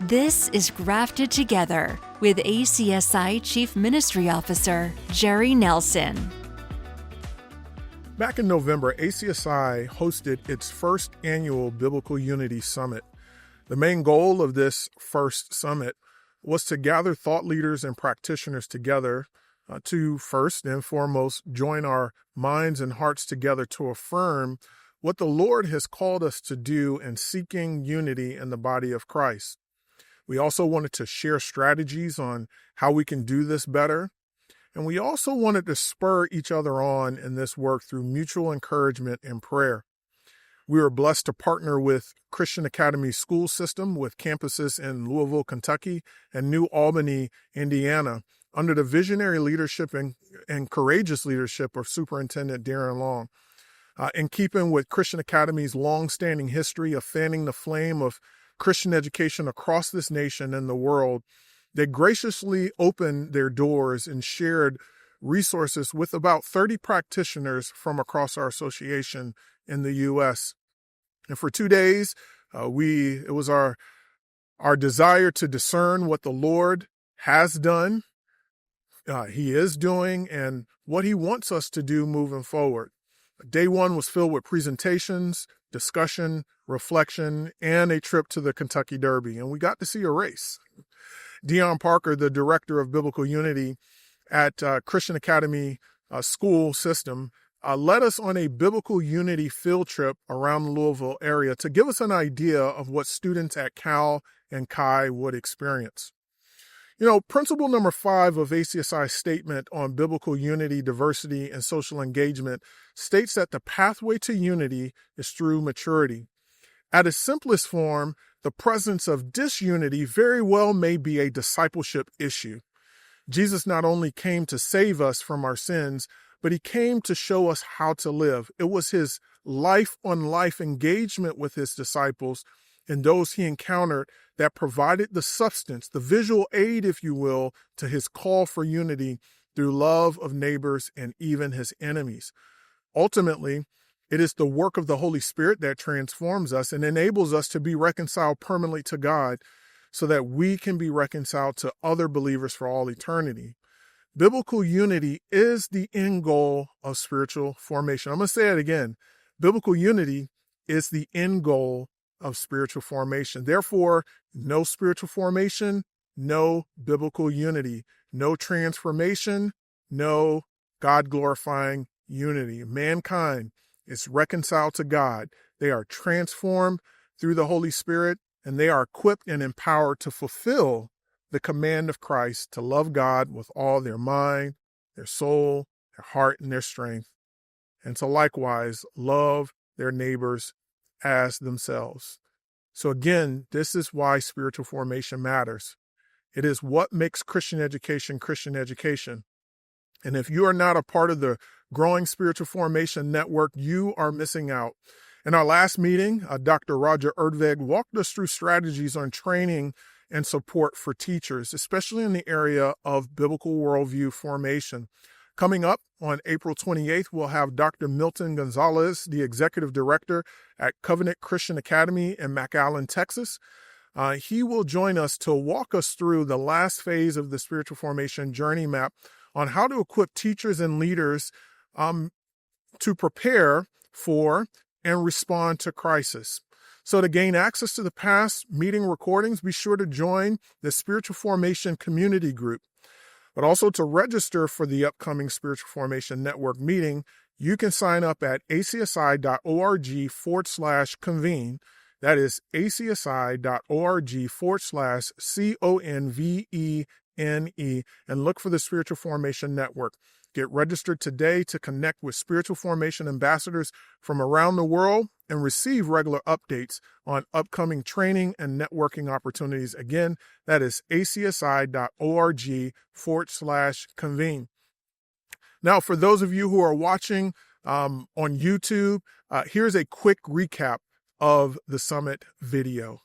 This is Grafted Together with ACSI Chief Ministry Officer Jerry Nelson. Back in November, ACSI hosted its first annual Biblical Unity Summit. The main goal of this first summit was to gather thought leaders and practitioners together to first and foremost join our minds and hearts together to affirm what the Lord has called us to do in seeking unity in the body of Christ. We also wanted to share strategies on how we can do this better. And we also wanted to spur each other on in this work through mutual encouragement and prayer. We were blessed to partner with Christian Academy School System with campuses in Louisville, Kentucky, and New Albany, Indiana, under the visionary leadership and courageous leadership of Superintendent Darin Long. In keeping with Christian Academy's long-standing history of fanning the flame of Christian education across this nation and the world, they graciously opened their doors and shared resources with about 30 practitioners from across our association in the U.S. And for 2 days, it was our desire to discern what the Lord has done, He is doing, and what He wants us to do moving forward. Day one was filled with presentations, discussion, reflection, and a trip to the Kentucky Derby. And we got to see a race. Dion Parker, the director of Biblical Unity at Christian Academy School System, led us on a Biblical Unity field trip around the Louisville area to give us an idea of what students at Cal and Chi would experience. Principle number 5 of ACSI's statement on biblical unity, diversity, and social engagement states that the pathway to unity is through maturity. At its simplest form, the presence of disunity very well may be a discipleship issue. Jesus not only came to save us from our sins, but He came to show us how to live. It was His life-on-life engagement with His disciples and those He encountered that provided the substance, the visual aid, if you will, to His call for unity through love of neighbors and even His enemies. Ultimately, it is the work of the Holy Spirit that transforms us and enables us to be reconciled permanently to God so that we can be reconciled to other believers for all eternity. Biblical unity is the end goal of spiritual formation. I'm going to say it again. Biblical unity is the end goal of spiritual formation. Therefore, no spiritual formation, no biblical unity, no transformation, no God-glorifying unity. Mankind is reconciled to God. They are transformed through the Holy Spirit, and they are equipped and empowered to fulfill the command of Christ to love God with all their mind, their soul, their heart, and their strength, and to likewise love their neighbors as themselves. So again, this is why spiritual formation matters. It is what makes Christian education Christian education. And if you are not a part of the growing spiritual formation network, you are missing out. In our last meeting, Dr. Roger Erdveg walked us through strategies on training and support for teachers, especially in the area of biblical worldview formation. Coming up on April 28th, we'll have Dr. Milton Gonzalez, the Executive Director at Covenant Christian Academy in McAllen, Texas. He will join us to walk us through the last phase of the spiritual formation journey map on how to equip teachers and leaders to prepare for and respond to crisis. So to gain access to the past meeting recordings, be sure to join the Spiritual Formation Community Group. But also to register for the upcoming Spiritual Formation Network meeting, you can sign up at acsi.org/convene. That is acsi.org/convene and look for the Spiritual Formation Network. Get registered today to connect with spiritual formation ambassadors from around the world and receive regular updates on upcoming training and networking opportunities. Again, that is acsi.org/convene. Now, for those of you who are watching on YouTube, here's a quick recap of the summit video.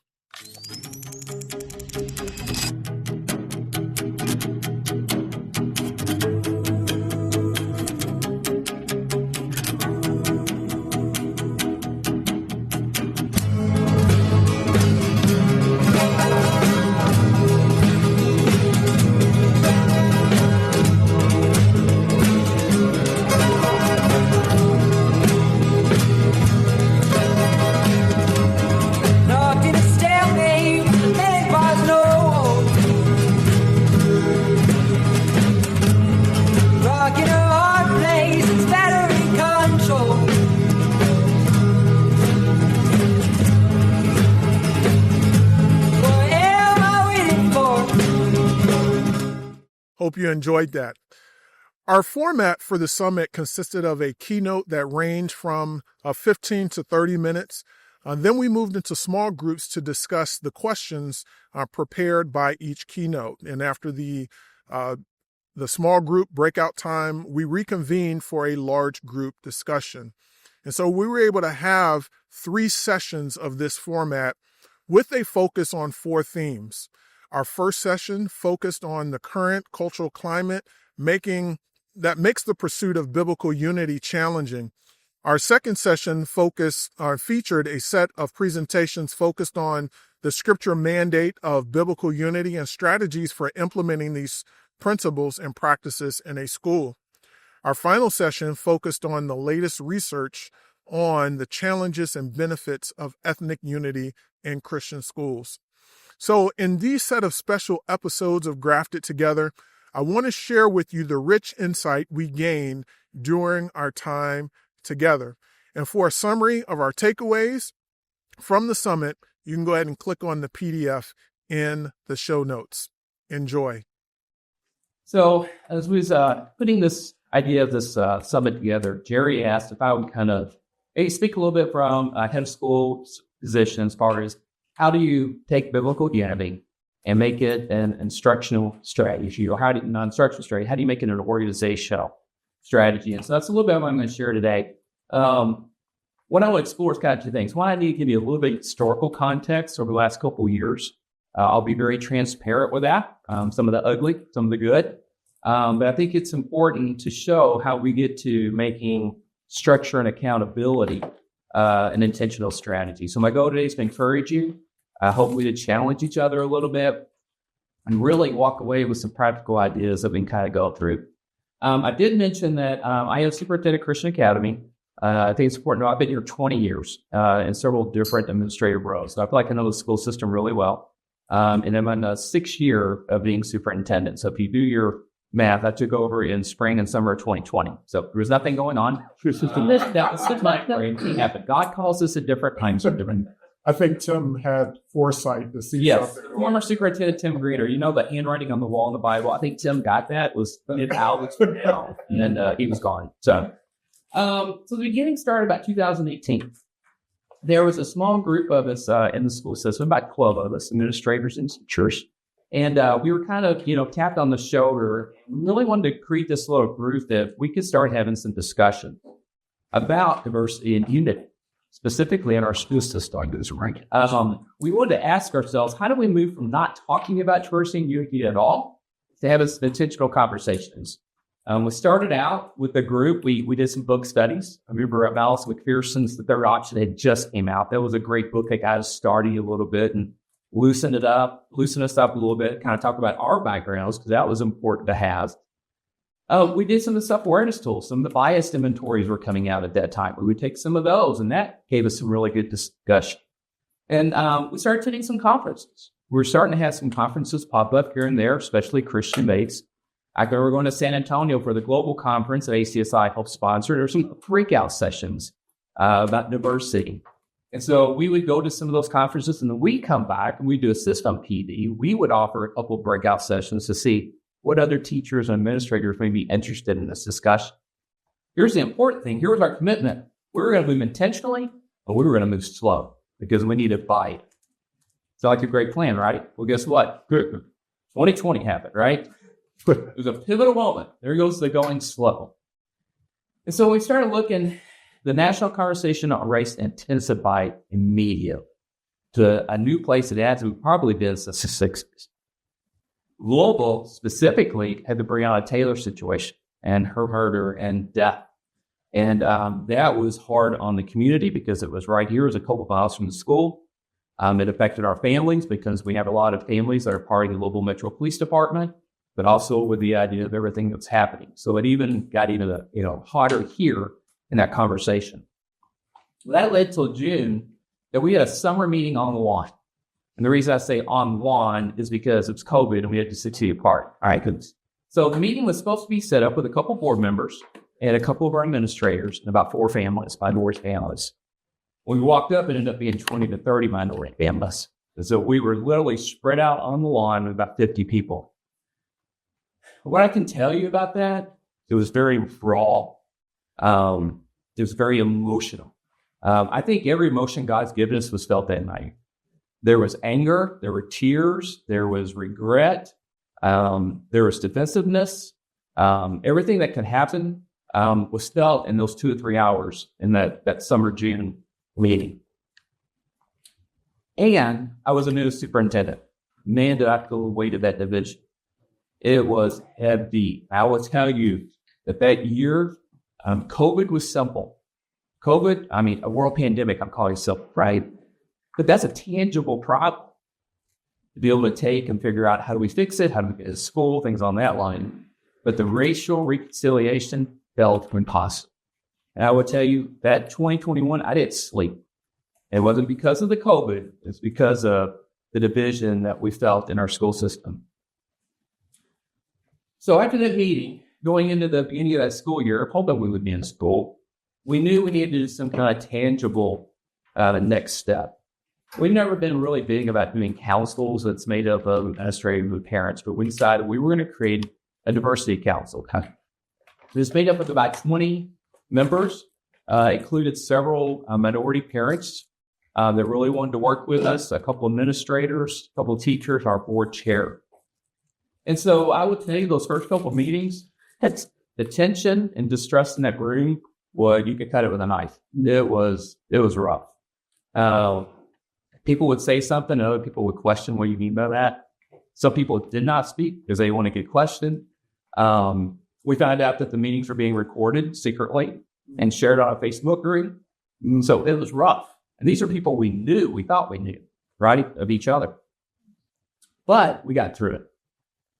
Hope you enjoyed that. Our format for the summit consisted of a keynote that ranged from 15 to 30 minutes. Then we moved into small groups to discuss the questions prepared by each keynote. And after the small group breakout time, we reconvened for a large group discussion. And so we were able to have 3 sessions of this format with a focus on 4 themes. Our first session focused on the current cultural climate that makes the pursuit of biblical unity challenging. Our second session featured a set of presentations focused on the scripture mandate of biblical unity and strategies for implementing these principles and practices in a school. Our final session focused on the latest research on the challenges and benefits of ethnic unity in Christian schools. So in these set of special episodes of Grafted Together, I want to share with you the rich insight we gained during our time together. And for a summary of our takeaways from the summit, you can go ahead and click on the PDF in the show notes. Enjoy. So as we was putting this idea of this summit together, Jerry asked if I would kind of speak a little bit from head of school position as far as how do you take biblical unity and make it an instructional strategy, or non-instructional strategy? How do you make it an organizational strategy? And so that's a little bit of what I'm going to share today. What I want to explore is kind of 2 things. One, I need to give you a little bit of historical context over the last couple of years. I'll be very transparent with that. Some of the ugly, some of the good. But I think it's important to show how we get to making structure and accountability an intentional strategy. So my goal today is to encourage you, hopefully to challenge each other a little bit, and really walk away with some practical ideas that we can kind of go through. I did mention that I am superintendent at Christian Academy. I think it's important to know I've been here 20 years in several different administrative roles. So I feel like I know the school system really well. And I'm on the 6th year of being superintendent. So if you do your math, I took over in spring and summer of 2020. So there was nothing going on. That was my happened. God calls us at different times. I think Tim had foresight to see something. Former Superintendent Tim Greener, you know the handwriting on the wall in the Bible. I think Tim got that, was it out, and then he was gone. So the beginning started about 2018. There was a small group of us in the school system, about 12 of us, administrators and teachers. And we were kind of, tapped on the shoulder, really wanted to create this little group that we could start having some discussion about diversity and unity, specifically in our school system. We wanted to ask ourselves, how do we move from not talking about diversity and unity at all to having some intentional conversations? We started out with a group. We did some book studies. I remember Malice McPherson's The Third Option had just came out. That was a great book that got us started a little bit and loosened us up a little bit, kind of talk about our backgrounds, because that was important to have. We did some of the self-awareness tools. Some of the bias inventories were coming out at that time. We would take some of those, and that gave us some really good discussion. And we started attending some conferences. We were starting to have some conferences pop up here and there, especially Christian-based. I remember going to San Antonio for the global conference that ACSI helped sponsor. There were some breakout sessions about diversity. And so we would go to some of those conferences, and then we come back and we do a system PD. We would offer a couple of breakout sessions to see what other teachers and administrators may be interested in this discussion. Here's the important thing. Here was our commitment. We were going to move intentionally, but we were going to move slow because we needed buy-in. Sound like a great plan, right? Well, guess what? 2020 happened, right? It was a pivotal moment. There goes the going slow. And so we started looking, the national conversation on race intensified immediately to a new place it has probably been since the 60s. Global specifically had the Breonna Taylor situation and her murder and death. And that was hard on the community because it was right here, it was a couple of miles from the school. It affected our families because we have a lot of families that are part of the Louisville Metro Police Department, but also with the idea of everything that's happening. So it even got hotter here in that conversation. That led till June that we had a summer meeting on the lawn. And the reason I say on lawn is because it's COVID and we had to 6 feet apart. All right, good. So the meeting was supposed to be set up with a couple board members and a couple of our administrators and about 4 families, minority families. When we walked up, it ended up being 20 to 30 minority families. And so we were literally spread out on the lawn with about 50 people. what I can tell you about that, it was very raw. It was very emotional. I think every emotion God's given us was felt that night. There was anger, there were tears, there was regret, there was defensiveness. Everything that could happen was felt in those 2 or 3 hours in that summer June meeting. And I was a new superintendent. Man, did I feel the weight of that division. It was heavy. I will tell you that year, COVID was simple. COVID, a world pandemic, I'm calling it simple, right? But that's a tangible problem to be able to take and figure out how do we fix it, how do we get to school, things on that line. But the racial reconciliation felt impossible. And I will tell you that 2021, I didn't sleep. It wasn't because of the COVID. It's because of the division that we felt in our school system. So after that meeting, going into the beginning of that school year, hoping we would be in school, we knew we needed to do some kind of tangible next step. We've never been really big about doing councils that's made up of administrators and parents, but we decided we were going to create a diversity council. It's made up of about 20 members, included several minority parents that really wanted to work with us, a couple administrators, a couple of teachers, our board chair. And so I would tell you those first couple of meetings, the tension and distress in that room, you could cut it with a knife. It was rough. People would say something, and other people would question what you mean by that. Some people did not speak because they want to get questioned. We found out that the meetings were being recorded secretly and shared on a Facebook group. So it was rough. And these are people we knew, we thought we knew, right, of each other. But we got through it.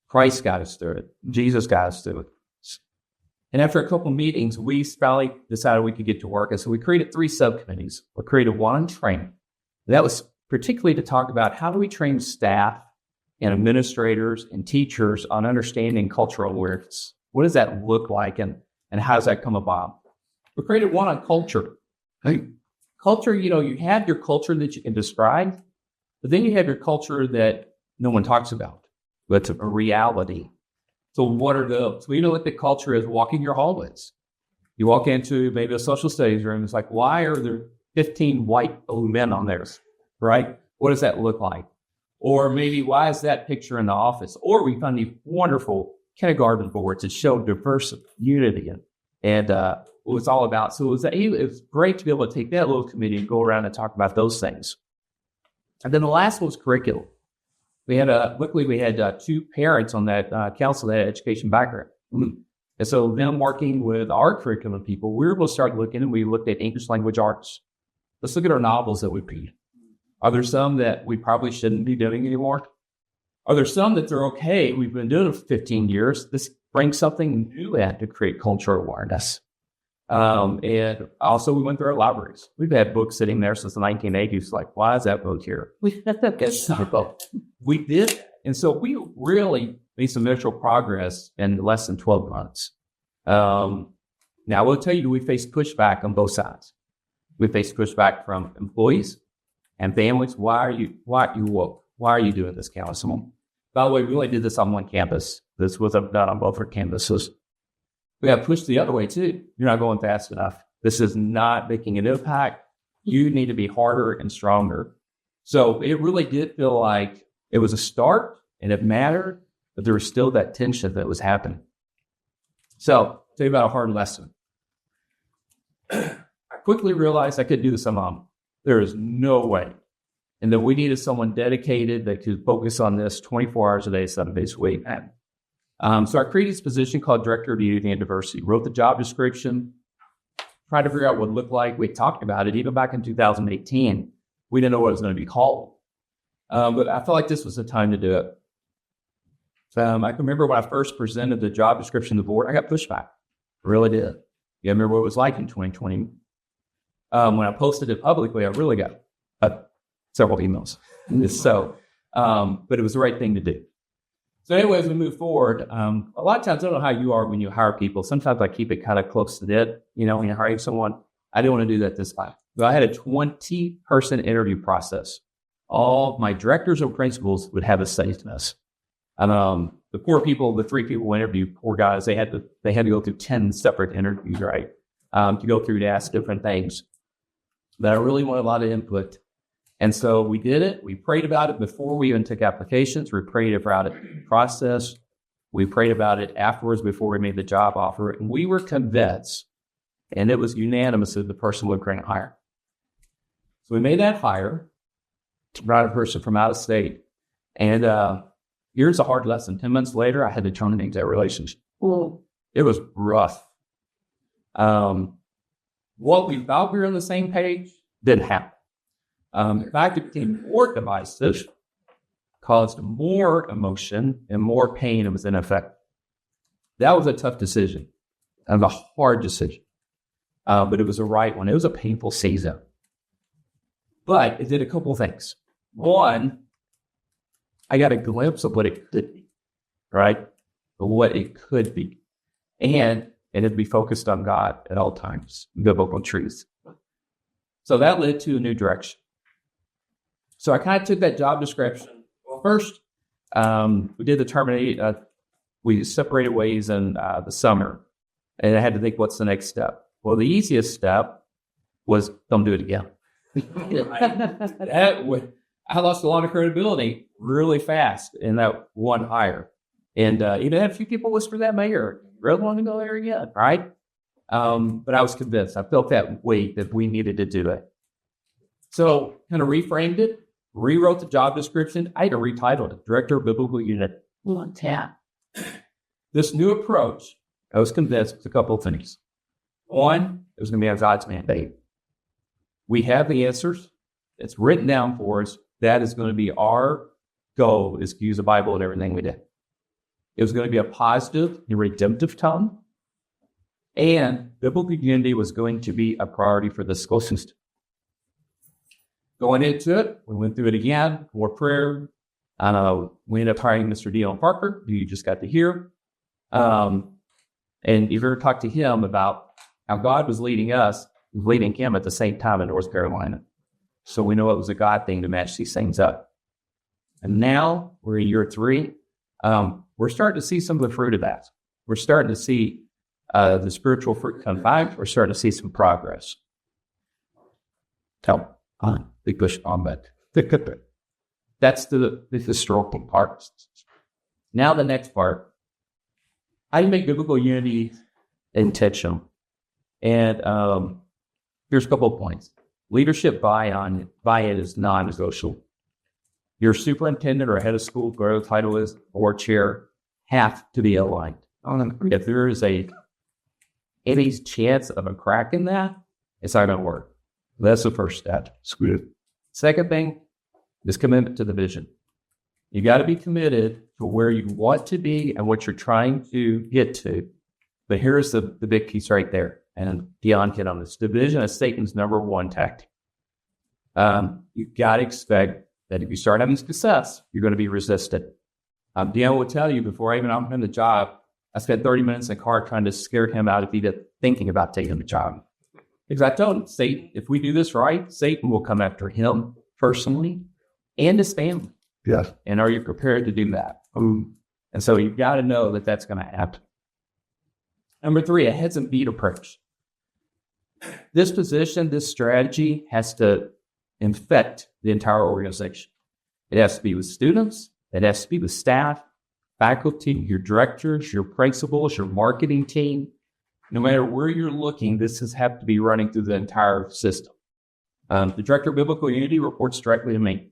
Christ got us through it. Jesus got us through it. And after a couple of meetings, we finally decided we could get to work. And so we created 3 subcommittees. We created one on training. That was particularly to talk about how do we train staff and administrators and teachers on understanding cultural awareness. What does that look like and how does that come about? We created one on culture. Culture, you have your culture that you can describe, but then you have your culture that no one talks about. That's a reality. So what are those? We know what the culture is walking your hallways. You walk into maybe a social studies room, it's like, why are there 15 white old men on there, right? What does that look like? Or maybe why is that picture in the office? Or we found these wonderful kindergarten boards that show diversity, unity, and what it's all about. So it was great to be able to take that little committee and go around and talk about those things. And then the last one was curriculum. Luckily we had 2 parents on that council that had education background. And so them working with our curriculum people, we were able to start looking, and we looked at English language arts. Let's look at our novels that we read. Are there some that we probably shouldn't be doing anymore? Are there some that are okay? We've been doing it for 15 years. This brings something new in to create cultural awareness. And also we went through our libraries. We've had books sitting there since the 1980s. Like, why is that book here? We did. And so we really made some initial progress in less than 12 months. Now I will tell you, we faced pushback on both sides. We faced pushback from employees and families. Why are you woke? Why are you doing this, councilman? By the way, we only did this on one campus. This was done on both our campuses. We got pushed the other way too. You're not going fast enough. This is not making an impact. You need to be harder and stronger. So it really did feel like it was a start and it mattered, but there was still that tension that was happening. So I'll tell you about a hard lesson. I quickly realized I could do this alone. There is no way. And that we needed someone dedicated that could focus on this 24 hours a day, 7 days a week. So I created this position called Director of Unity and Diversity. Wrote the job description, tried to figure out what it looked like. We talked about it even back in 2018. We didn't know what it was going to be called. But I felt like this was the time to do it. I can remember when I first presented the job description to the board, I got pushback. I really did. You remember what it was like in 2020. When I posted it publicly, I really got several emails. But it was the right thing to do. So anyway, as we move forward, a lot of times, I don't know how you are when you hire people. Sometimes I keep it kind of close to the knit. When you're hiring someone, I didn't want to do that this time. So I had a 20-person interview process. All my directors or principals would have a say in this. the the 3 people we interviewed, poor guys, they had to go through 10 separate interviews, right? To go through to ask different things. But I really wanted a lot of input. And so we did it. We prayed about it before we even took applications. We prayed about it in the process. We prayed about it afterwards before we made the job offer. And we were convinced, and it was unanimous, that the person would grant hire. So we made that hire, brought a person from out of state. And here's a hard lesson. 10 months later, I had to terminate that relationship. Well, it was rough. What we thought we were on the same page didn't happen. In fact, it became more divisive, caused more emotion and more pain. It was in effect. That was a tough decision, and a hard decision, but it was the right one. It was a painful season, but it did a couple of things. One, I got a glimpse of what it could be, right? Of what it could be, and it had to be focused on God at all times, biblical truths. So that led to a new direction. So I kind of took that job description. Well, first, we did the terminate. We separated ways in the summer, and I had to think, what's the next step? Well, the easiest step was don't do it again. I lost a lot of credibility really fast in that one hire, and even had a few people whisper that mayor really want to go there again, right? But I was convinced. I felt that weight that we needed to do it. So kind of reframed it. Rewrote the job description. I had to retitle it, Director of Biblical Unit. This new approach, I was convinced, was a couple of things. One, it was going to be on God's mandate. We have the answers. It's written down for us. That is going to be our goal, is to use the Bible in everything we do. It was going to be a positive and redemptive tone. And biblical unity was going to be a priority for the school system. Going into it, we went through it again, more prayer. We ended up hiring Mr. Dion Parker, who you just got to hear. And you've ever talked to him about how God was leading us, was leading him at the same time in North Carolina. So we know it was a God thing to match these things up. And now we're in year 3. We're starting to see some of the fruit of that. We're starting to see the spiritual fruit come back. We're starting to see some progress. Big push on that. That's the historical part. Now the next part. How do you make biblical unity intentional? And here's a couple of points. Leadership buy-in is non-negotiable. Your superintendent or head of school, whatever the title is, or chair, have to be aligned. If there is any chance of a crack in that, it's not going to work. That's the first step. Second thing is commitment to the vision. You got to be committed to where you want to be and what you're trying to get to. But here's the big piece right there. And Dion hit on this. Division is Satan's number one tactic. You got to expect that if you start having success, you're going to be resisted. Dion will tell you, before I even offered him the job, I spent 30 minutes in the car trying to scare him out of even thinking about taking the job. Because I told him, Satan, if we do this right, Satan will come after him personally and his family. Yes. And are you prepared to do that? And so you've got to know that that's going to happen. Number 3, a heads and feet approach. This position, this strategy has to infect the entire organization. It has to be with students. It has to be with staff, faculty, your directors, your principals, your marketing team. No matter where you're looking, this has to be running through the entire system. The Director of Biblical Unity reports directly to me.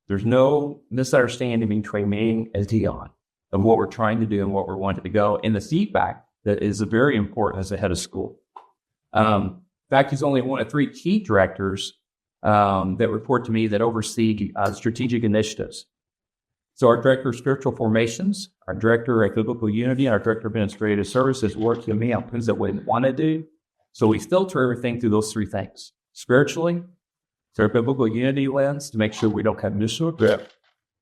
There's no misunderstanding between me and Dion of what we're trying to do and what we're wanting to go. And the feedback that is very important as a head of school. In fact, he's only one of 3 key directors that report to me that oversee strategic initiatives. So our Director of Spiritual Formations, our Director of Biblical Unity, and our Director of Administrative Services work with me on things that we want to do. So we filter everything through those 3 things. Spiritually, through our Biblical Unity lens to make sure we don't have misgrip,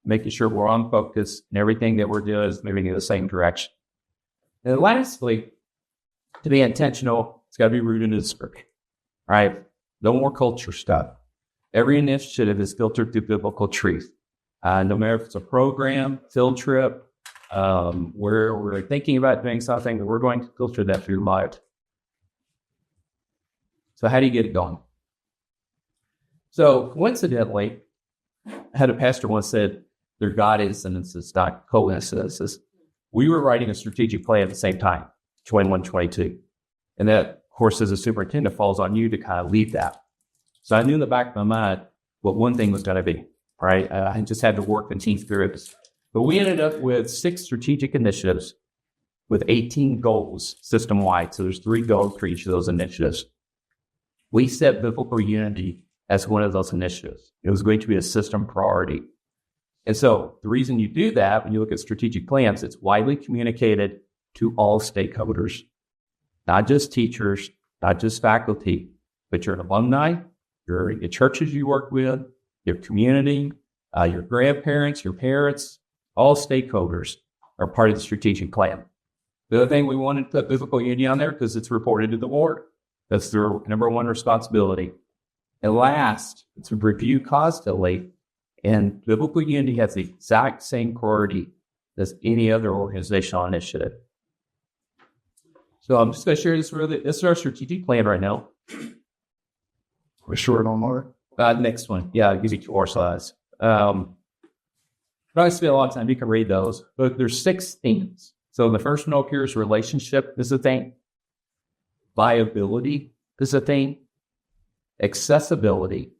making sure we're on focus and everything that we're doing is moving in the same direction. And lastly, to be intentional, it's got to be rooted in the Scripture. All right? No more culture stuff. Every initiative is filtered through biblical truth. No matter if it's a program, field trip, where we're thinking about doing something, that we're going to filter that through light. So how do you get it going? So coincidentally, I had a pastor once said, "They're God incidences, not coincidences." We were writing a strategic plan at the same time, 21, 22. And that, of course, as a superintendent, falls on you to kind of lead that. So I knew in the back of my mind what one thing was going to be, right? I just had to work the team through it. But we ended up with 6 strategic initiatives with 18 goals system-wide. So there's 3 goals for each of those initiatives. We set biblical unity as one of those initiatives. It was going to be a system priority. And so the reason you do that, when you look at strategic plans, it's widely communicated to all stakeholders, not just teachers, not just faculty, but your alumni, your churches you work with, your community, your grandparents, your parents, all stakeholders are part of the strategic plan. The other thing, we wanted to put biblical unity on there because it's reported to the board. That's their number one responsibility. And last, it's reviewed constantly. And biblical unity has the exact same priority as any other organizational initiative. So I'm just going to share this with you. This is our strategic plan right now. We're short on more. Next one. Yeah, I'll give you 2 more slides. I'm not going to spend a lot of time. You can read those. But there's 6 themes. So the first one up here is relationship is a theme. Viability is a theme. Accessibility.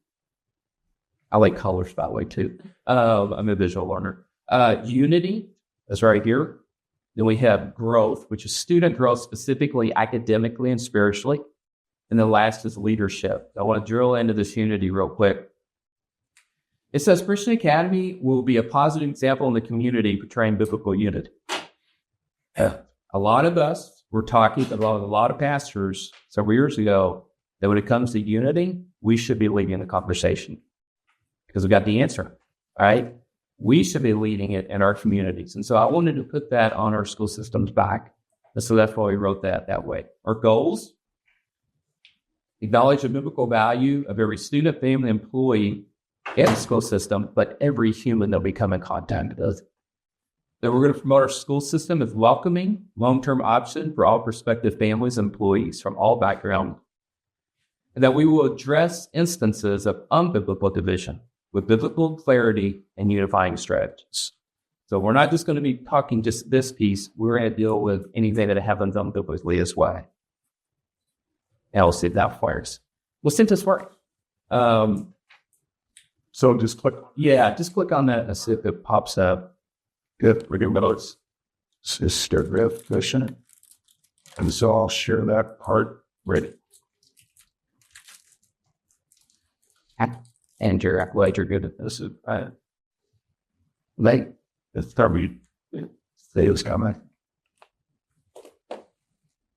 I like colors, by the way, too. I'm a visual learner. Unity is right here. Then we have growth, which is student growth, specifically academically and spiritually. And the last is leadership. I want to drill into this unity real quick. It says Christian Academy will be a positive example in the community portraying biblical unity. A lot of us were talking about a lot of pastors several years ago that when it comes to unity, we should be leading the conversation because we got the answer, all right? We should be leading it in our communities. And so I wanted to put that on our school systems back. And so that's why we wrote that way. Our goals: acknowledge the biblical value of every student, family, employee in the school system, but every human that we come in contact with. That we're going to promote our school system as welcoming, long-term option for all prospective families and employees from all backgrounds. And that we will address instances of unbiblical division with biblical clarity and unifying strategies. So we're not just going to be talking just this piece. We're going to deal with anything that happens unbiblically as well. And we'll see if that fires. We'll see if this works. So just click. Yeah, just click on that and see if it pops up. Good. We're going to sister reflection. And so I'll share that part. Ready. And you're glad you're good at this. Like, it's probably sales coming.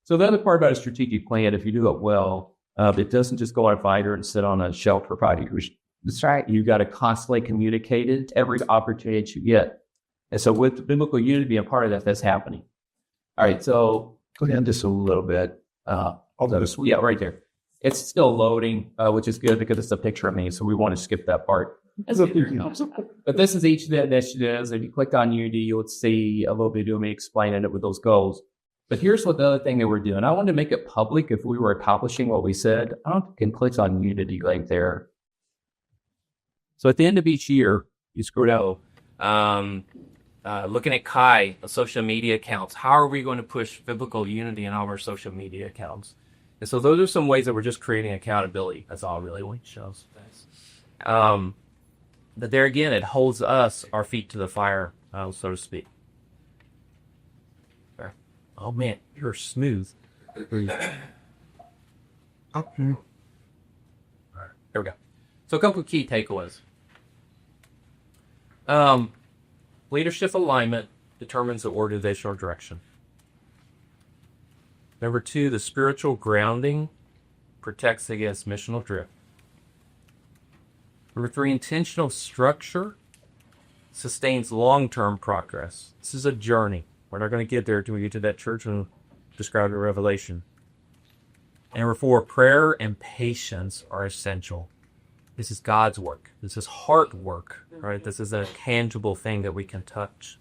So the other part about a strategic plan, if you do it well, it doesn't just go on a fighter and sit on a shelf for 5 years. That's right. You got to constantly communicate it every opportunity you get. And so with biblical unity being part of that, that's happening. All right, so go down just a little bit. Yeah, right there. It's still loading, which is good because it's a picture of me, so we want to skip that part. But this is each of the initiatives. If you click on Unity, you'll see a little bit of me explaining it with those goals. But here's what the other thing that we're doing. I wanted to make it public if we were accomplishing what we said. I don't think you can click on Unity right there. So at the end of each year, you scroll down. Looking at Kai, social media accounts. How are we going to push biblical unity in all of our social media accounts? And so those are some ways that we're just creating accountability. That's all really what it shows. But there again, it holds us, our feet to the fire, so to speak. Oh man, you're smooth. Okay. All right, there we go. So a couple of key takeaways. Leadership alignment determines the organizational direction. Number 2, the spiritual grounding protects against missional drift. Number 3, intentional structure sustains long-term progress. This is a journey. We're not going to get there until we get to that church and describe the Revelation. And number 4, prayer and patience are essential. This is God's work. This is heart work, right? This is a tangible thing that we can touch.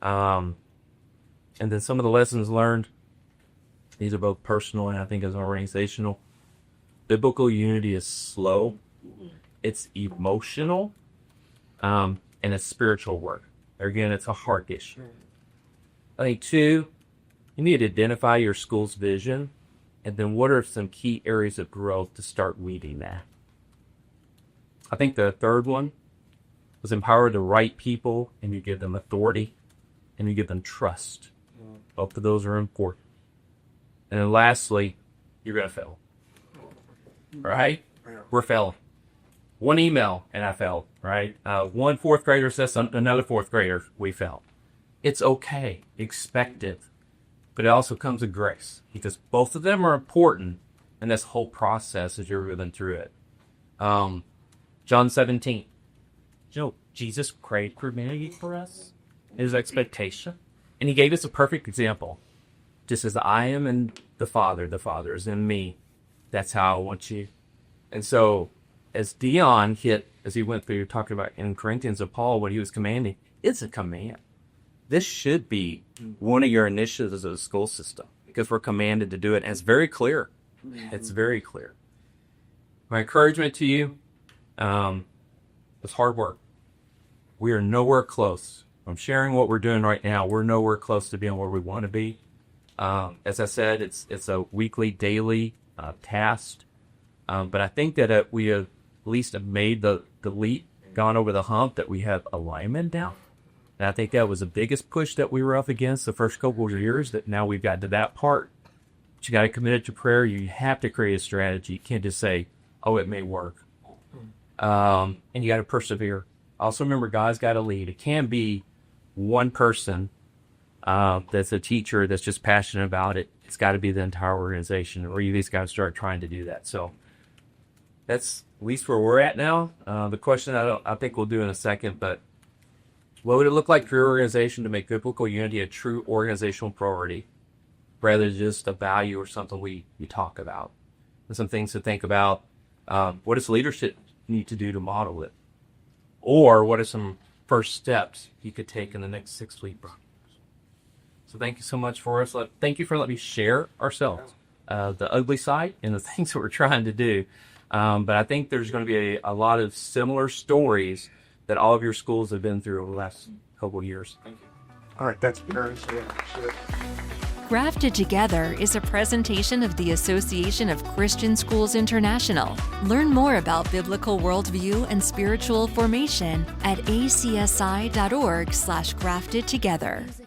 And then some of the lessons learned, these are both personal and I think as organizational. Biblical unity is slow, it's emotional, and it's spiritual work. Again, it's a heart issue. I think 2, you need to identify your school's vision, and then what are some key areas of growth to start weeding that. I think the third one was empower the right people, and you give them authority, and you give them trust. Both of those are important. And then lastly, you're going to fail. Right? We're failing. One email, and I failed. Right? One fourth grader says another fourth grader, we failed. It's okay. Expect it. But it also comes with grace, because both of them are important in this whole process as you're moving through it. John 17. Jesus prayed for humanity for us, his expectation. And he gave us a perfect example. Just as I am in the Father is in me. That's how I want you. And so, as Dion hit, as he went through talking about in Corinthians of Paul, what he was commanding, it's a command. This should be one of your initiatives of the school system, because we're commanded to do it. And it's very clear. It's very clear. My encouragement to you is hard work. We are nowhere close. I'm sharing what we're doing right now. We're nowhere close to being where we want to be. As I said, it's a weekly, daily task. But I think that we have at least have made the leap, gone over the hump, that we have alignment now. And I think that was the biggest push that we were up against the first couple of years, that now we've got to that part. But you got to commit it to prayer. You have to create a strategy. You can't just say, oh, it may work. And you got to persevere. Also remember, God's got to lead. It can't be one person that's a teacher that's just passionate about it. It's got to be the entire organization, or you at least got to start trying to do that. So that's at least where we're at now. The question I think we'll do in a second, but what would it look like for your organization to make biblical unity a true organizational priority, rather than just a value or something we talk about? There's some things to think about. What does leadership need to do to model it? Or what are some first steps you could take in the next 6 weeks? So thank you so much for us. Thank you for letting me share ourselves, the ugly side and the things that we're trying to do. But I think there's going to be a lot of similar stories that all of your schools have been through over the last couple of years. Thank you. All right, that's very sure. Grafted Together is a presentation of the Association of Christian Schools International. Learn more about biblical worldview and spiritual formation at acsi.org/graftedtogether.